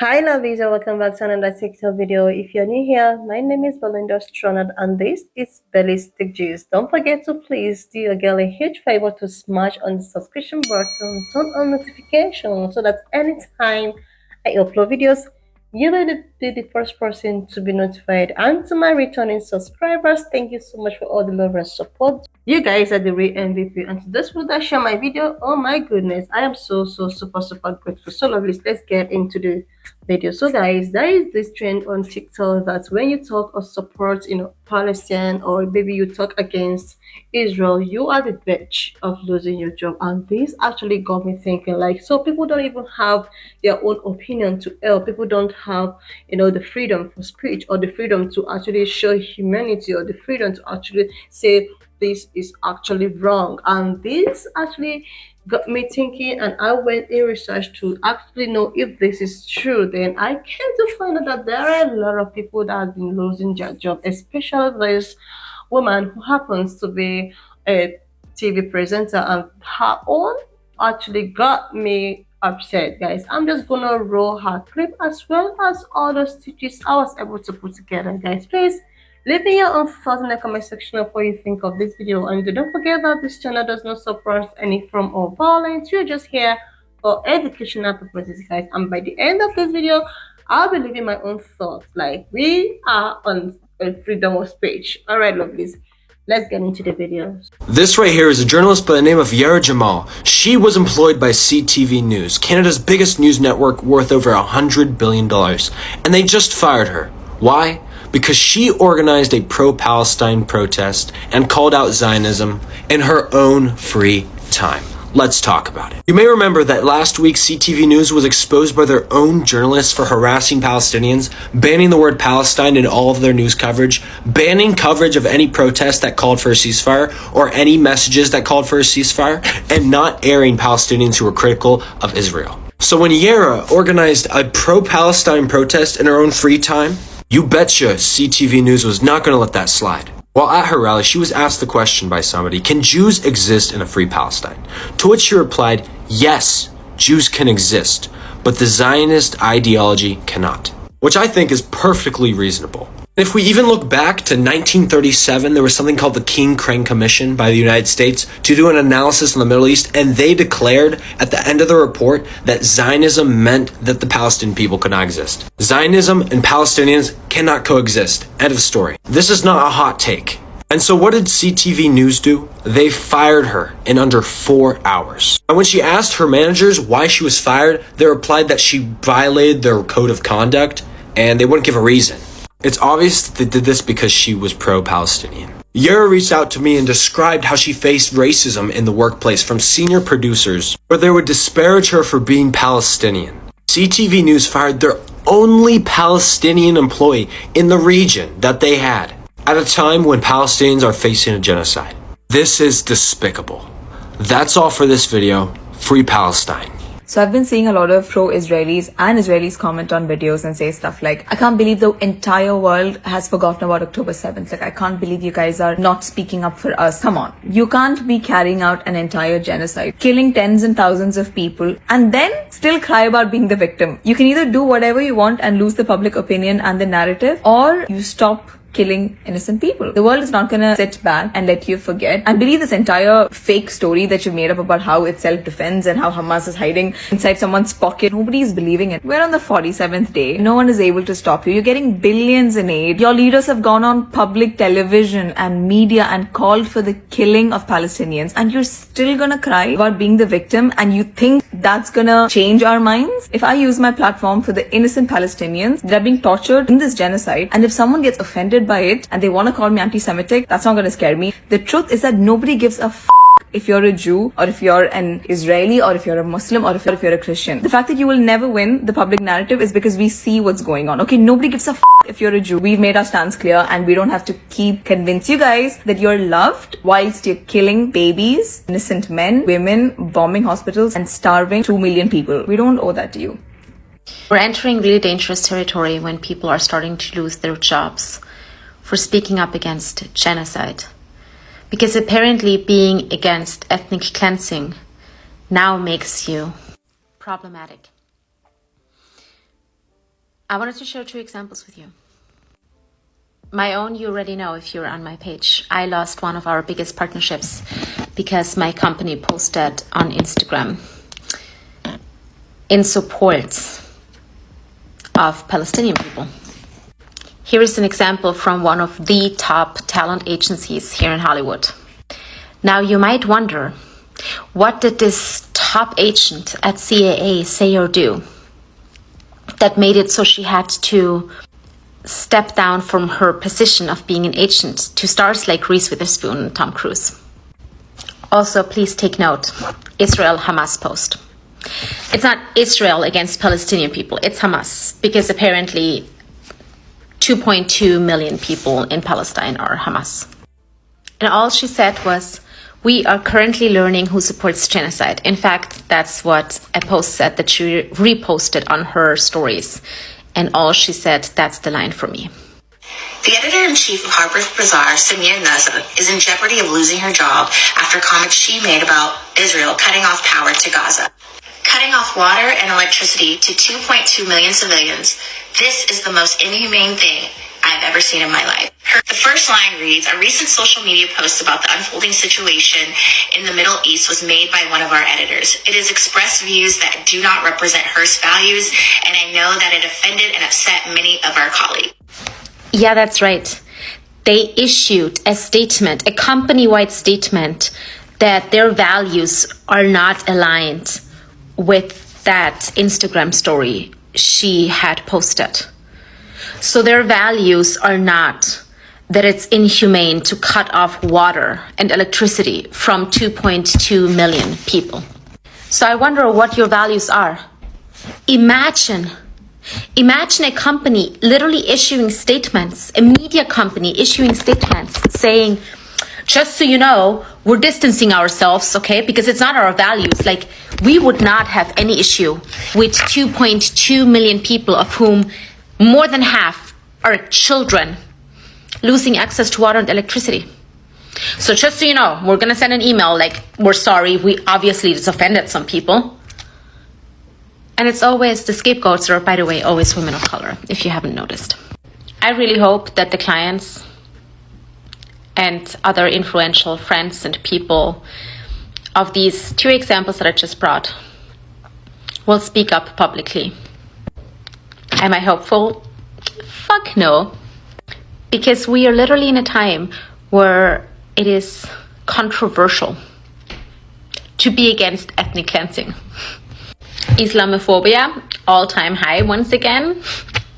Hi lovies and welcome back to another TikTok video. If you're new here, my name is Belinda Stronad and this is Ballistic Juice. Don't forget to please do your girl a huge favor to smash on the subscription button, turn on notifications so that anytime I upload videos, you will be the first person to be notified. And to my returning subscribers, thank you so much for all the love and support. You guys are the real MVP. And to those who that share my video, oh my goodness, I am so super grateful. So lovely. Let's get into the video. So guys, there is this trend on TikTok that when you talk or support, Palestine, or maybe you talk against Israel, you are the bitch of losing your job. And this actually got me thinking, like, so people don't even have their own opinion to air. People don't have, the freedom for speech or the freedom to actually show humanity or the freedom to actually say this is actually wrong. And this actually got me thinking, and I went in research to actually know if this is true. Then I came to find out that there are a lot of people that have been losing their job, especially this woman who happens to be a TV presenter, and her own actually got me upset, guys. I'm just gonna roll her clip as well as all the stitches I was able to put together, guys. Please leave me your own thoughts in the comment section of what you think of this video, and don't forget that this channel does not support any form of violence. We're just here for educational purposes, guys. And by the end of this video, I'll be leaving my own thoughts. Like, we are on a freedom of speech. All right, lovelies, let's get into the video. This right here is a journalist by the name of Yara Jamal. She was employed by CTV News, Canada's biggest news network worth over $100 billion. And they just fired her. Why? Because she organized a pro-Palestine protest and called out Zionism in her own free time. Let's talk about it. You may remember that last week CTV News was exposed by their own journalists for harassing Palestinians, banning the word Palestine in all of their news coverage, banning coverage of any protest that called for a ceasefire or any messages that called for a ceasefire, and not airing Palestinians who were critical of Israel. So when Yara organized a pro-Palestine protest in her own free time, you betcha CTV News was not going to let that slide. While at her rally, she was asked the question by somebody, can Jews exist in a free Palestine? To which she replied, yes, Jews can exist, but the Zionist ideology cannot. Which I think is perfectly reasonable. If we even look back to 1937, there was something called the King-Crane Commission by the United States to do an analysis on the Middle East, and they declared at the end of the report that Zionism meant that the Palestinian people could not exist. Zionism and Palestinians cannot coexist. End of story. This is not a hot take. And so what did CTV News do? They fired her in under 4 hours. And when she asked her managers why she was fired, they replied that she violated their code of conduct, and they wouldn't give a reason. It's obvious that they did this because she was pro-Palestinian. Yara reached out to me and described how she faced racism in the workplace from senior producers, where they would disparage her for being Palestinian. CTV News fired their only Palestinian employee in the region that they had, at a time when Palestinians are facing a genocide. This is despicable. That's all for this video. Free Palestine. So I've been seeing a lot of pro-Israelis and Israelis comment on videos and say stuff like, I can't believe the entire world has forgotten about October 7th. Like, I can't believe you guys are not speaking up for us. Come on. You can't be carrying out an entire genocide, killing tens and thousands of people, and then still cry about being the victim. You can either do whatever you want and lose the public opinion and the narrative, or you stop killing innocent people. The world is not gonna sit back and let you forget and believe this entire fake story that you made up about how it self-defends and how Hamas is hiding inside someone's pocket. Nobody is believing it. We're on the 47th day. No one is able to stop you. You're getting billions in aid. Your leaders have gone on public television and media and called for the killing of Palestinians, and you're still gonna cry about being the victim, and you think that's gonna change our minds? If I use my platform for the innocent Palestinians that are being tortured in this genocide, and if someone gets offended by it and they want to call me anti-Semitic, that's not going to scare me. The truth is that nobody gives a if you're a Jew, or if you're an Israeli, or if you're a Muslim, or if you're a Christian. The fact that you will never win the public narrative is because we see what's going on. Okay, nobody gives a if you're a Jew. We've made our stance clear, and we don't have to keep convince you guys that you're loved whilst you're killing babies, innocent men, women, bombing hospitals, and starving 2 million people. We don't owe that to you. We're entering really dangerous territory when people are starting to lose their jobs for speaking up against genocide. Because apparently being against ethnic cleansing now makes you problematic. I wanted to share two examples with you. My own, you already know if you're on my page. I lost one of our biggest partnerships because my company posted on Instagram in support of Palestinian people. Here is an example from one of the top talent agencies here in Hollywood. Now you might wonder, what did this top agent at CAA say or do that made it so she had to step down from her position of being an agent to stars like Reese Witherspoon and Tom Cruise? Also, please take note, Israel-Hamas post. It's not Israel against Palestinian people, it's Hamas, because apparently 2.2 million people in Palestine are Hamas. And all she said was, we are currently learning who supports genocide. In fact, that's what a post said that she reposted on her stories. And all she said, that's the line for me. The editor-in-chief of Harper's Bazaar, Samir Nasr, is in jeopardy of losing her job after comments she made about Israel cutting off power to Gaza. Cutting off water and electricity to 2.2 million civilians, this is the most inhumane thing I've ever seen in my life. The first line reads, a recent social media post about the unfolding situation in the Middle East was made by one of our editors. It has expressed views that do not represent Hearst values, and I know that it offended and upset many of our colleagues. Yeah, that's right. They issued a statement, a company-wide statement, that their values are not aligned with that Instagram story she had posted. So their values are not that it's inhumane to cut off water and electricity from 2.2 million people. So I wonder what your values are. Imagine a company literally issuing statements, a media company issuing statements saying, just so you know, we're distancing ourselves, okay, because it's not our values. Like, we would not have any issue with 2.2 million people, of whom more than half are children, losing access to water and electricity. So just so you know, we're going to send an email like, we're sorry, we obviously just offended some people. And it's always, the scapegoats are, by the way, always women of color, if you haven't noticed. I really hope that the clients and other influential friends and people of these two examples that I just brought will speak up publicly. Am I hopeful? Fuck no. Because we are literally in a time where it is controversial to be against ethnic cleansing. Islamophobia, all-time high once again.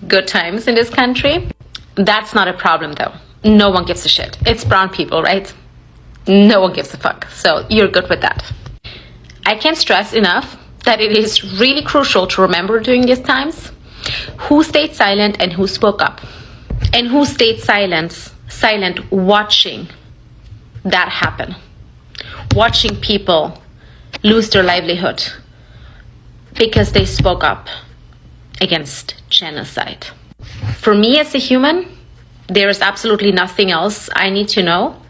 Good times in this country. That's not a problem though. No one gives a shit. It's brown people, right? No one gives a fuck. So you're good with that. I can't stress enough that it is really crucial to remember during these times who stayed silent and who spoke up. And who stayed silent watching that happen. Watching people lose their livelihood because they spoke up against genocide. For me as a human, there is absolutely nothing else I need to know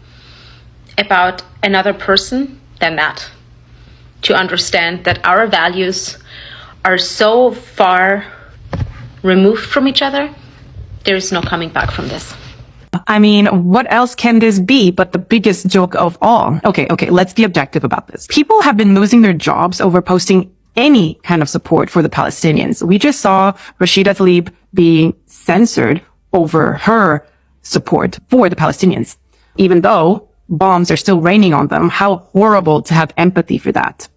about another person than that. To understand that our values are so far removed from each other, there is no coming back from this. I mean, what else can this be but the biggest joke of all? Okay, let's be objective about this. People have been losing their jobs over posting any kind of support for the Palestinians. We just saw Rashida Tlaib being censored over her support for the Palestinians. Even though bombs are still raining on them, how horrible to have empathy for that.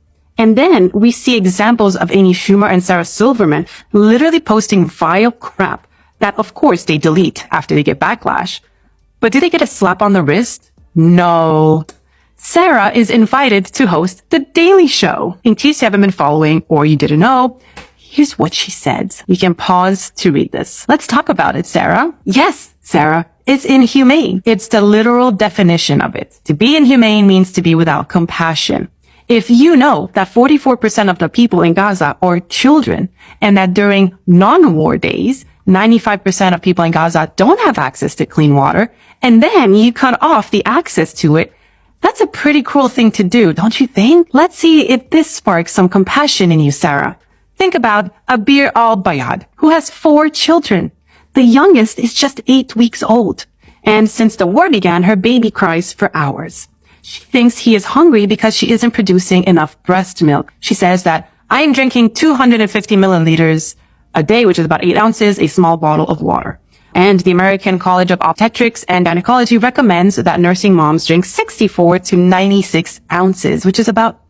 And then we see examples of Amy Schumer and Sarah Silverman literally posting vile crap that, of course, they delete after they get backlash. But did they get a slap on the wrist? No. Sarah is invited to host The Daily Show. In case you haven't been following or you didn't know, here's what she said. We can pause to read this. Let's talk about it, Sarah. Yes, Sarah, it's inhumane. It's the literal definition of it. To be inhumane means to be without compassion. If you know that 44% of the people in Gaza are children and that during non-war days, 95% of people in Gaza don't have access to clean water, and then you cut off the access to it, that's a pretty cruel thing to do, don't you think? Let's see if this sparks some compassion in you, Sarah. Think about Abir al-Bayad, who has 4 children. The youngest is just 8 weeks old. And since the war began, her baby cries for hours. She thinks he is hungry because she isn't producing enough breast milk. She says that I am drinking 250 milliliters a day, which is about 8 ounces, a small bottle of water. And the American College of Obstetrics and Gynecology recommends that nursing moms drink 64 to 96 ounces, which is about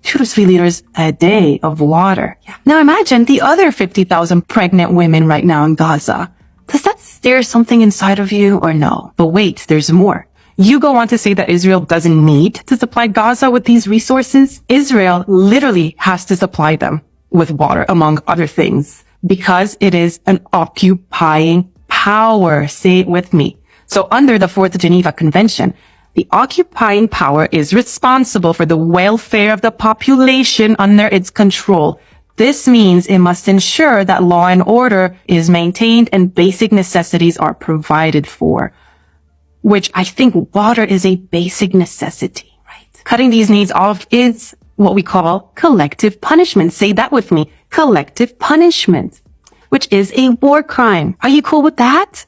2 to 3 liters a day of water. Now imagine the other 50,000 pregnant women right now in Gaza. Does that stir something inside of you or no? But wait, there's more. You go on to say that Israel doesn't need to supply Gaza with these resources. Israel literally has to supply them with water, among other things, because it is an occupying power. Say it with me. So under the Fourth Geneva Convention, the occupying power is responsible for the welfare of the population under its control. This means it must ensure that law and order is maintained and basic necessities are provided for, which I think water is a basic necessity, right? Cutting these needs off is what we call collective punishment. Say that with me. Collective punishment, which is a war crime. Are you cool with that?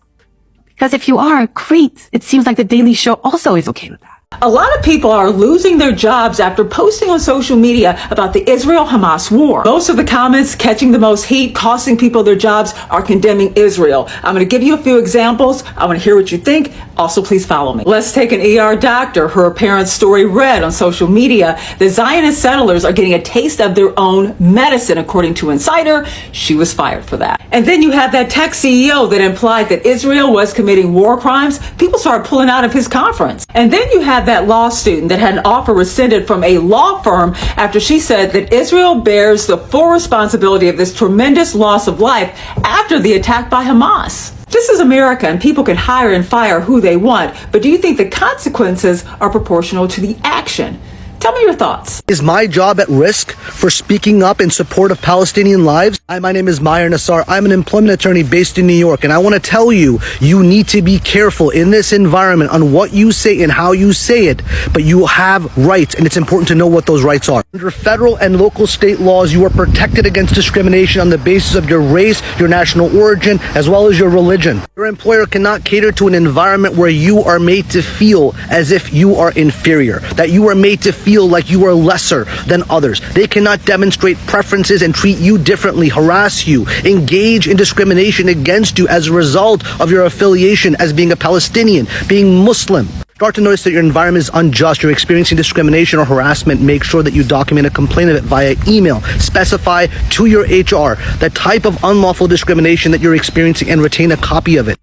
Because if you are, great. It seems like the Daily Show also is okay with that. A lot of people are losing their jobs after posting on social media about the Israel-Hamas war. Most of the comments catching the most heat, costing people their jobs, are condemning Israel. I'm going to give you a few examples. I want to hear what you think. Also, please follow me. Let's take an ER doctor. Her parents' story read on social media. The Zionist settlers are getting a taste of their own medicine. According to Insider, she was fired for that. And then you have that tech CEO that implied that Israel was committing war crimes. People started pulling out of his conference. And then you have that law student that had an offer rescinded from a law firm after she said that Israel bears the full responsibility of this tremendous loss of life after the attack by Hamas. This is America, and people can hire and fire who they want, but do you think the consequences are proportional to the action? Tell me your thoughts. Is my job at risk for speaking up in support of Palestinian lives? Hi, my name is Meyer Nassar. I'm an employment attorney based in New York, and I want to tell you, you need to be careful in this environment on what you say and how you say it, but you have rights, and it's important to know what those rights are. Under federal and local state laws, you are protected against discrimination on the basis of your race, your national origin, as well as your religion. Your employer cannot cater to an environment where you are made to feel as if you are inferior, that you are made to feel like you are lesser than others. They cannot demonstrate preferences and treat you differently, harass you, engage in discrimination against you as a result of your affiliation as being a Palestinian, being Muslim. Start to notice that your environment is unjust, you're experiencing discrimination or harassment, make sure that you document a complaint of it via email. Specify to your HR the type of unlawful discrimination that you're experiencing and retain a copy of it.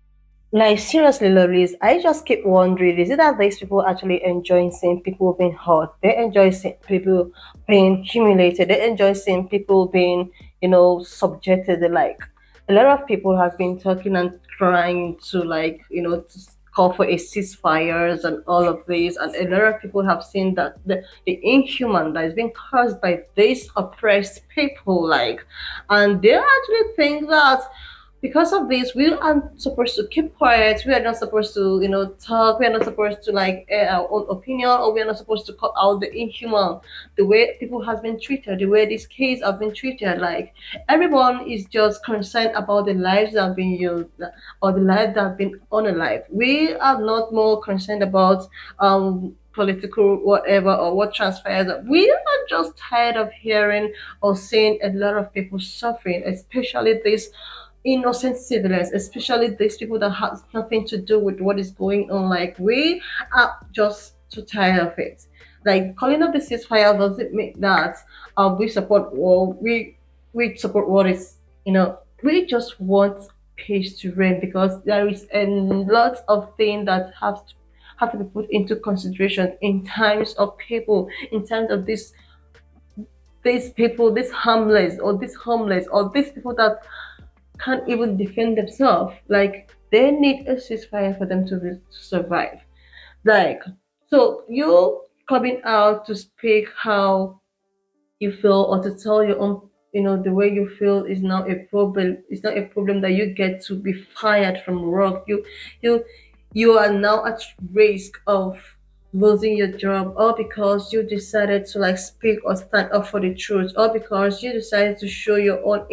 Like, seriously, Loris, I just keep wondering, is it that these people actually enjoy seeing people being hurt? They enjoy seeing people being humiliated. They enjoy seeing people being, subjected. Like, a lot of people have been talking and trying to, to call for a ceasefires and all of this. And a lot of people have seen that the inhuman that is being caused by these oppressed people, and they actually think that because of this, we are supposed to keep quiet. We are not supposed to, talk. We are not supposed to air our own opinion, or we are not supposed to call out the inhuman, the way people has been treated, the way these kids have been treated. Like, everyone is just concerned about the lives that have been used or the lives that have been unalive. We are not more concerned about political whatever or what transpires. We are just tired of hearing or seeing a lot of people suffering, especially this innocent civilians, especially these people that has nothing to do with what is going on. Like, we are just too tired of it. Like, calling up the ceasefire doesn't mean that we support war. We support what is, we just want peace to reign, because there is a lot of things that have to be put into consideration in times of people, in terms of these people, these harmless, or these people that can't even defend themselves. Like, they need a ceasefire for them to survive. Like, so you coming out to speak how you feel, or to tell your own, the way you feel, is not a problem. It's not a problem that you get to be fired from work. You are now at risk of losing your job, or because you decided to like speak or stand up for the truth, or because you decided to show your own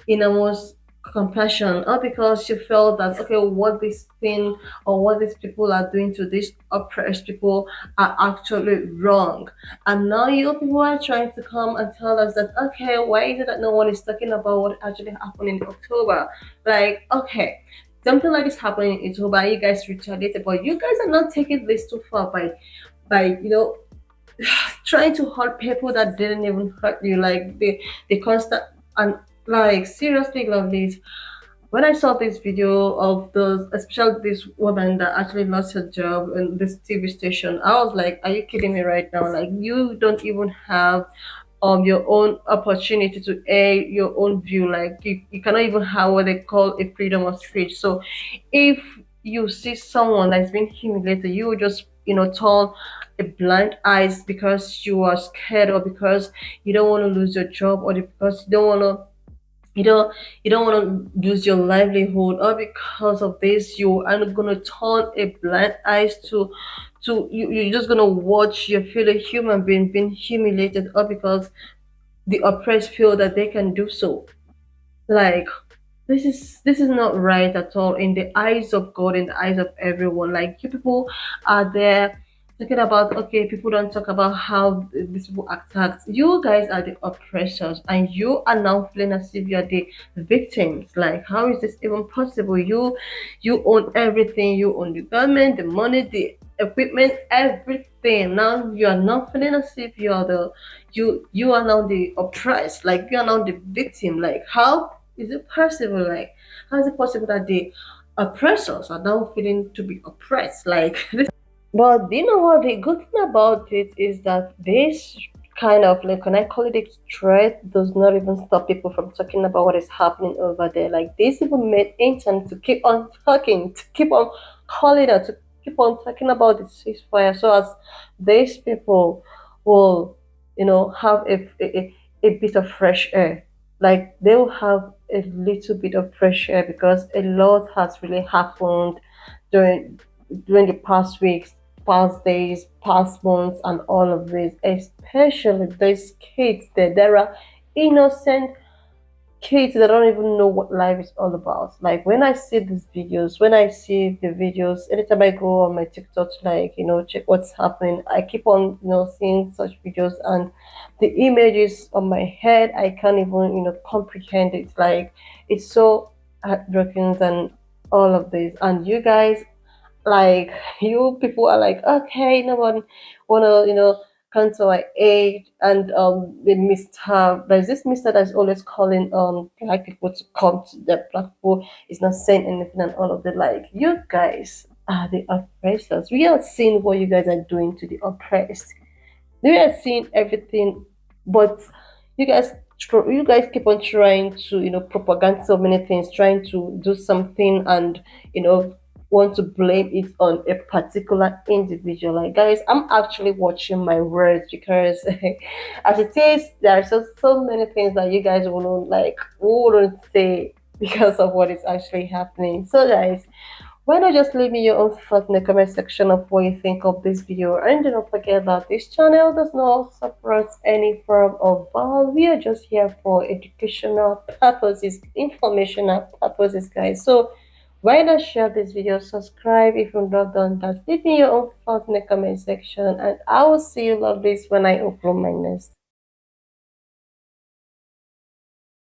innermost compassion, or because you felt that okay, what this thing or what these people are doing to these oppressed people are actually wrong. And now you people are trying to come and tell us that okay, why is it that no one is talking about what actually happened in October? Like, okay, something like this happening in October and you guys retaliated, but you guys are not taking this too far by trying to hurt people that didn't even hurt you, like the constant. And like seriously, lovelies, when I saw this video of those, especially this woman that actually lost her job in this TV station, I was like, are you kidding me right now? Like, you don't even have your own opportunity to air your own view. Like, you cannot even have what they call a freedom of speech. So if you see someone that's been humiliated, you will just turn a blind eyes because you are scared, or because you don't want to lose your job, or because you don't you don't want to lose your livelihood, or because of this you are going to turn a blind eyes to you're just going to watch your fellow human being humiliated, or because the oppressed feel that they can do so. Like, this is not right at all in the eyes of God, in the eyes of everyone. Like, you people are there talking about okay, people don't talk about how these people attacked. You guys are the oppressors, and you are now feeling as if you are the victims. Like, how is this even possible? You own everything, you own the government, the money, the equipment, everything. Now you are not feeling as if you are the you are now the oppressed, like you are now the victim. Like, how is it possible? Like, how is it possible that the oppressors are now feeling to be oppressed? Like, this. But you know what? The good thing about it is that this kind of, like, when I call it a threat, does not even stop people from talking about what is happening over there. Like, this even made intent to keep on talking, to keep on calling out, to keep on talking about the ceasefire, so as these people will, have a bit of fresh air. Like, they will have a little bit of fresh air, because a lot has really happened during the past weeks, past days, past months, and all of this. Especially these kids there are innocent kids that don't even know what life is all about. Like, when I see these videos, when I see the videos, anytime I go on my TikTok to, like, check what's happening, I keep on, seeing such videos, and the images on my head, I can't even, comprehend it. Like, it's so heartbreaking and all of this. And you guys, like, you people are like, okay, no one wanna come to my aid. And the mister, there's this mister that's always calling black people to come to the black people, is not saying anything, and all of that. Like, you guys are the oppressors. We are seeing what you guys are doing to the oppressed. We are seeing everything, but you guys you guys keep on trying to propaganda so many things, trying to do something, and want to blame it on a particular individual. Like, guys, I'm actually watching my words, because as it is, there are so many things that you guys wouldn't say because of what is actually happening. So, guys, why not just leave me your own thoughts in the comment section of what you think of this video? And do not forget that this channel does not support any form of violence. We are just here for educational purposes, informational purposes, guys. So why not share this video, subscribe if you've not done that, leave me your own thoughts in the comment section, and I will see you lovelies when I upload my next